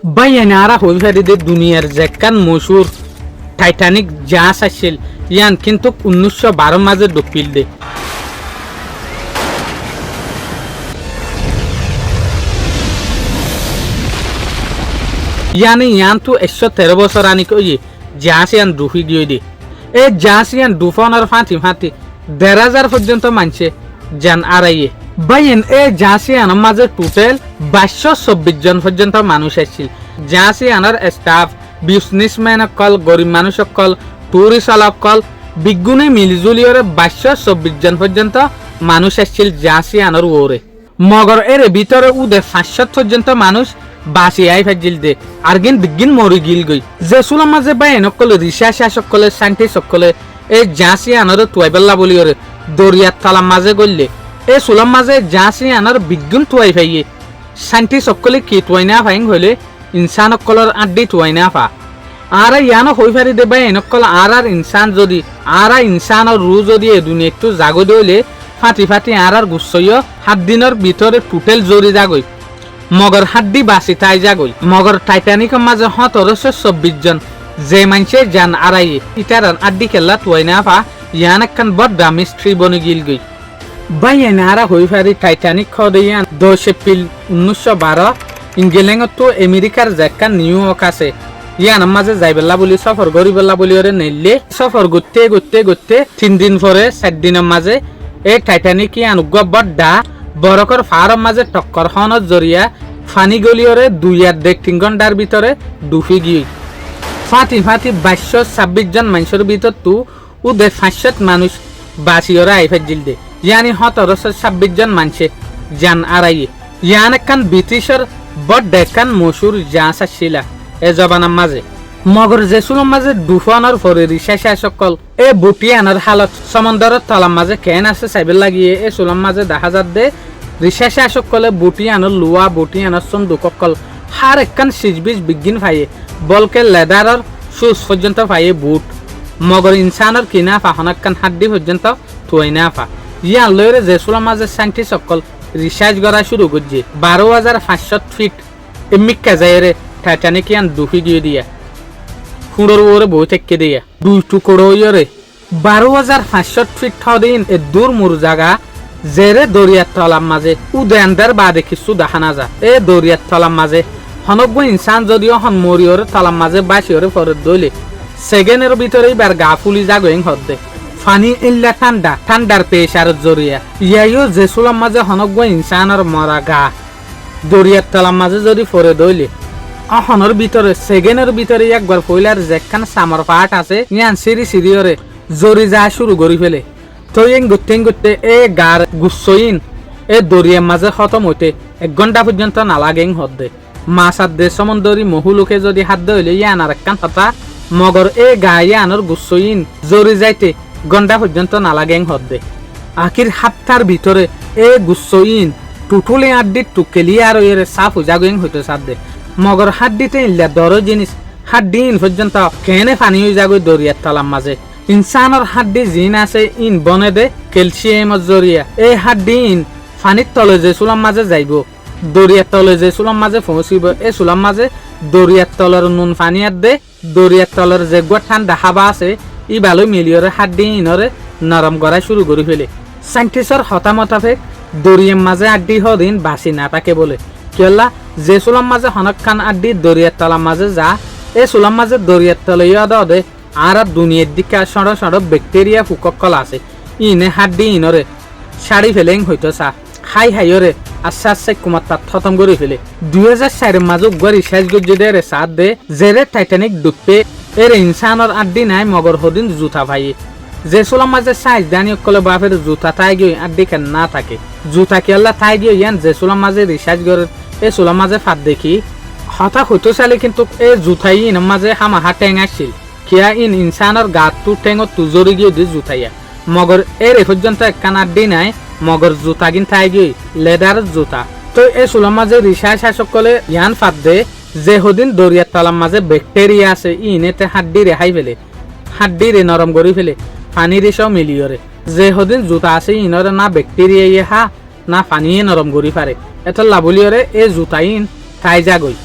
বাইয়ানারা হইফারিদের দুনিয়ার যেকান মশুর টাইটানিক জাহাজ আসছিল ইয়ান কিন্তু 1912 মাঝে ডুবিল দে। ইয়ান তো 113 বছর আনি কই জাহাজ ইয়ান ডুবি গিয়ে দে। এই জাহাজ ইয়ান ডুফানোর ফাঁতি 1000 পর্যন্ত মানছে জান আড়াইয়ে। বাইন এই জাহাজ ইয়ানোর মাঝে টোটাল 224 জন পর্যন্ত মানুষ আসছিল। জাহাজ ইয়ানোর স্টাফ, বিজনেসম্যান সকল, গরিব মানুষ সকল, টুরিস্ট সকল বিজ্ঞানী মিলজুলিয়রে 224 জন পর্যন্ত মানুষ আসছিল জাহাজ ইয়ানোর ওরে। মগর এর ভিতরে উদে 500 পর্যন্ত মানুষ বাসি আই ফাজিল দে আর গিন বিজ্ঞান মরি গিল গই। যে সুলাম মাঝে বাইন সকল রিসার্চ সকলে সাইন্টিস্ট সকলে এই জাহাজ ইয়ানোর তুয়াইবেল্লা বলিয়রে দরিয়ার তালাম মাঝে গললে এই সুলাম মাঝে জাহাজ ইয়ানোর বিজ্ঞান তুয়াই ফাইয়ে সাইন্টিস্ট সকলে কি তুয়াই না ফাইং হইলে ইনসান সকলের আড্ডি তুয়াই না ফা। আর ইয়ানো হই ফারি দে বাইন সকল আর ইনসান যদি আর ইনসানের রু যদি এ দুনিয়া একটু জাগো দিলে ফাটি আর গুছইয় 7 দিনের ভিতরে টোটাল জরি যাগই। মগর হাড্ডি বাসি তাই যাগই। মগর টাইটানিকের মাঝে 1724 জন যে মানছে জান আড়াইয়ে ইটার আড্ডি খেলা তুয়াই না ফা ইয়ান একখান বড় মিস্ট্রি বনে গিল গই। বাইয়ানারা হই ফারি টাইটানিক খদিয়ান 10 এপ্রিল 1912 ইংল্যান্ডত তো আমেরিকার যেকান নিউ ইয়র্ক আছে ইয়ান মাঝে যাইবেলা বলি সফর গরিবেলা বলি ওরে নেলে সফর গতে 3 দিন পরে 4 দিনের মাঝে এই টাইটানিক ইয়ান গবড্ডা বরকর ফারম মাঝে টক্কর হনত জরিয়া ফানি গলিয়রে 2.5 ঘন্টার ভিতরে ডুবি গিয়ে ফাটি 226 জন মানুষের ভিতর তো উদে 500 মানুষ বাসিওরা আই ফাজিল দে। ইয়ানি 1726 জন মানুষে জান আড়াইয়ে। ইয়ান একখান ব্রিটিশের বড় ডেকান মশুর জাহাজ আসছিল এ জবানার মাঝে। মগর যে সুলম মাঝে দুফানোর পরে রিসার্চ সকল এ বুটিয়ানোর হালত সমুদ্রের তলার মাঝে কেন আছে চাইবে লাগিয়ে এ সুলম মাঝে দেখা যাত দে রিসার্চ সকলে বুটিয়ানোর লুয়া বুটিয়ানোর সন্দুক সকল হার একখান সিজবিজ বিজ্ঞান ফাইয়ে বলকে লেদারের শুজ পর্যন্ত ফাইয়ে বুট। মগর ইনসানের কিনা ফাহন একখান হাড্ডি পর্যন্ত থুয়াই না ফা। ইয়ান লইরে যে সুলম মাঝে সাইন্টিস্ট সকল রিসার্চ করা শুরু করছে 12,500 ফিট এমিকা যাইরে টাইটানিক ইয়ান ডুবি গিয়ে দিয়া ফুড়োর ওরে বই থেকে দিয়া 2 টুকরো ইয়রে 12,500 ফিট দিন এ দূর মুর জায়গা জেরে দরিয়ার তলার মাঝে উদয়নদের বাদে কিছু দেখা না যা এ দরিয়ার তলার মাঝে হনব্য ইনসান যদিও হন মরিয়র তলার মাঝে বাসিওরে ফরে দইলে সেকেন্ডের ভিতরেই বার গা ফুলি জাগোয়িং হদ্দে ফানি ইল্লা ঠান্ডার পেশার জরিয়া ইয়াইও যে সুলাম মাঝে হনব্য ইনসানের মরা গা দরিয়ার তলার মাঝে যদি ফরে দইলে অহনের ভিতরে সেকেন্ডের ভিতরে একবার পয়লার যেখান সামর পাট আছে ইয়ান সিরিয়রে জরি যা শুরু করি ফেলে তো গতে এ গার গুসইন এ দরিয়ার মাঝে খতম হইতে 1 ঘন্টা পর্যন্ত নালাগেং হদ্দে। মাছ আর দে সমন্দরি মহুলোকে যদি হাত দইলে ইয়ান আর একখান কথা মগর এ গা ইয়ানোর গুসইন জরি যাইতে ঘন্টা পর্যন্ত নালাগেং হদ্দে। আখির হাতটার ভিতরে এ গুসইন টুটুলি আড্ডি টুকেলি আর এর সাফ জাগিং হইতে সাদে মগর হাড্ডিতে ইল্লা দর জিনিস হাড্ডিন পর্যন্ত কেনে পানি হয়ে যাগো দরিয়ার তলার মাঝে। ইনসানের হাড্ডি জিন আছে ইন বনে দে ক্যালসিয়ামের জরিয়া এই হাড্ডি ইন পানির তলে যে চুলার মাঝে যাইব দরিয়ার তলে যে চুলার মাঝে পৌঁছিব এই চুলার মাঝে দরিয়ার তলের নুন পানিয়ার দে দরিয়ার তলের যে ঠান্ডা হাবা আছে ই ভালো মিলিয়রে হাড্ডি ইনরে নরম করা শুরু করে ফেলে। সাইন্টিস্টর হতামতাফে দরিয়ার মাঝে আড্ডি হদিন বাসি না তাকে বলে কেলা যে চুলার মাঝে হনক খান আড্ডি দরিয়ার তলার মাঝে যা এই চুলার মাঝে দরিয়ার তলে দে আর দুনিয়ার দিকে সড় ব্যাকটেরিয়া ফুককল আছে ইনে হাড্ডি ইনরে শাড়ি ফেলেং হইতো চা হাইরে আস্তে কুমার তাত খতম করে ফেলে। 2004 মাঝে রিসার্চ গজ্জে রে সাত দে জেরে টাইটানিক ডুববে এর ইনসানের আড্ডি নাই মগর হদিন জুতা ভাইয়ে যে চুলার মাঝে সাইজ দানি কলে বাপের জুতা তাই গিয়ে আড্ডি কেন না থাকে জুতা কেল্লা তাই দিয়ে ইয়ান যে চুলার মাঝে রিসার্চ করে এই চুলার মাঝে ফাট দেখি হতা হইতো চালে কিন্তু এই জুতাই ইনের মাঝে হামাহা টেং আসছিল কিয়া ইনসানের গাতু টেঙত তুজরি গিয়ে দিয়ে জুতাইয়া মগর এর এ পর্যন্ত একখান আড্ডি নাই মগর জুতা কিন তাই গিয়ে লেদার জুতা। তো এই চুলার মাঝে রিসার্চ সকলে ইয়ান ফাট দে যে হদিন দরিয়ার তলার মাঝে ব্যাকটেরিয়া আছে ইনেতে হাড্ডি রেহাই ফেলে হাড্ডি রে নরম করি ফেলে পানির এসব মিলিয়রে যে হদিন জুতা আছে ইনরে না ব্যাকটেরিয়া ইহা না পানিয়ে নরম করি পারে এত লাভলিয়রে এই জুতাইন তাই যাগই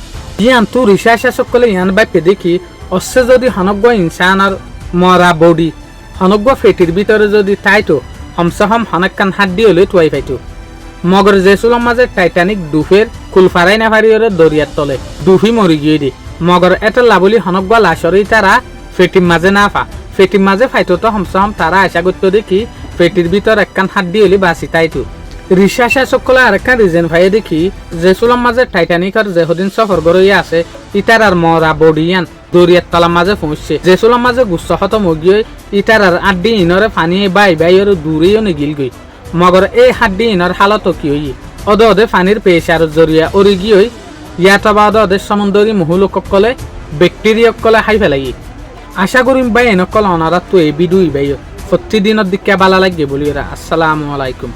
ইয়ান তু রিসার্চা সকলে ইয়ান বাইপে দেখি অচ্ছে যদি হনজ্ঞ ইনসানার মরা বডি হনজ্ঞ ফেটির ভিতরে যদি তাইতো হমসহম হনকান হাড্ডি হলে টুয়াই পাইতো মগর জেসুলম মাঝে টাইটানিক ডুফের কুলফারাই না পারিওরে দরিয়ার তলে ডুফি মরি গিয়ে দি মগর এটা লাবলি হনজ্ঞ লাশরই তারা ফেটির মাঝে না ফা ফেটির মাঝে ফাইতো তো হমসহম তারা আশা করতো দেখি ফেটির ভিতর একখান হাড্ডি হলে বাঁচি তাইতো রিসার্চা সকলে আরেকখান রিজেন ভাই দেখি জেসুলম মাঝে টাইটানিকর যেহদিন সফর গড়িয়ে আছে ইতার আর মরা বডিয়ান দরিয়ার তলার মাঝে পৌঁছছে জেসুলম মাঝে গুচ্ছ হত মগিয়ে ইতার আর আড্ডি ইনরে ফানি বাই বাইর দূরেও নিগিল গই মগর এই হাড্ডি ইনর হালত কি হই অদ অদে ফানির পেশার জরিয়া অরি গিয়ে ইয়াতবা অদ অদে সমুন্দরী মহুলোকলে ব্যাকটেরিয়কলে হাই ফেলাই আশা করিম বাই এনেকল অনারা তো এই বিদুই বাই প্রতিদিনের দিকে বালা লাগে বলি আসসালামু আলাইকুম।